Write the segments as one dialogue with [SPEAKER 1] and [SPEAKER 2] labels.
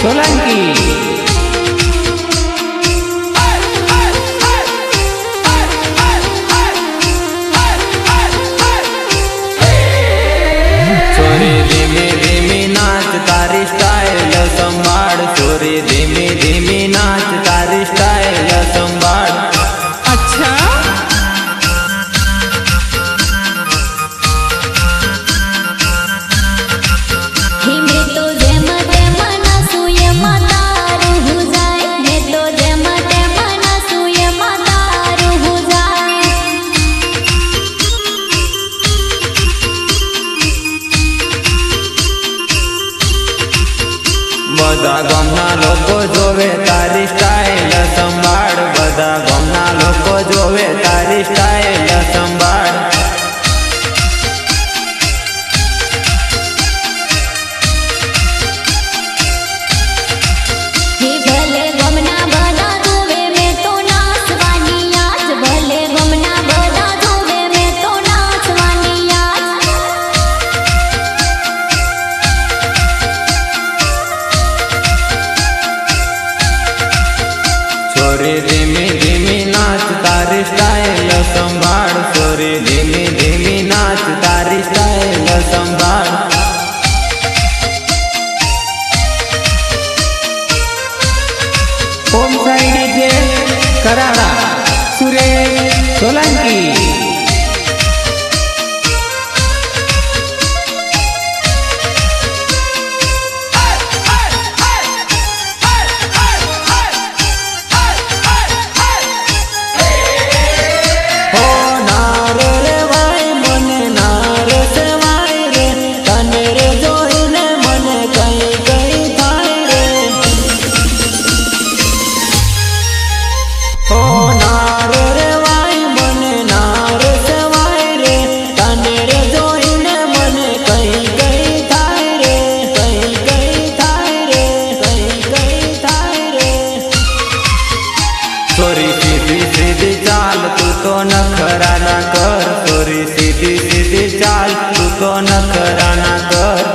[SPEAKER 1] सोलंकी।
[SPEAKER 2] छोरी धीमी धीमी नाच तारी स्टाइल संभाड़, छोरी धीमी धीमी नाच तारी स्टाइल संभाड़।
[SPEAKER 1] अच्छा
[SPEAKER 2] बधा गामना लोको जोवे तारी स्टाइल संभाड़, बधा गामना लोको जोवे तारी स्टाइल संभाड़। छोरी धीमी धीमी नाच तारी स्टाइल संभाड़, छोरी धीमी धीमी नाच तारी स्टाइल संभाड़।
[SPEAKER 1] ओम साई डीजे कराड़ा सुरेश सोलंकी।
[SPEAKER 2] छोरी सीधी सीधी चाल तू तो नखरा ना कर, छोरी सीधी सीधी चाल तू तो नखरा ना कर।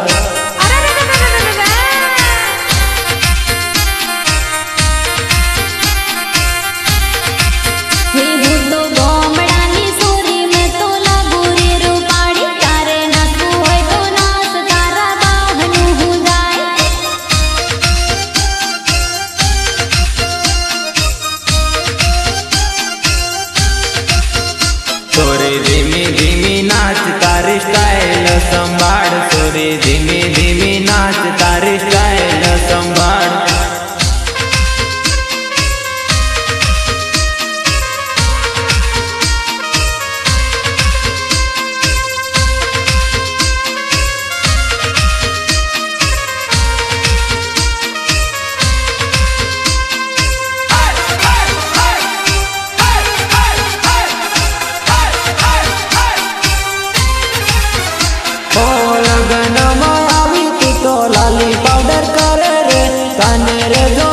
[SPEAKER 2] छोरी धीमी धीमी नाच तारी स्टाइल संभाड़, छोरी धीमी धीमी नाच तारी स्टाइल संभाड़। लगन में आवी तू तो लाली पाउडर करे रे, काने रे जो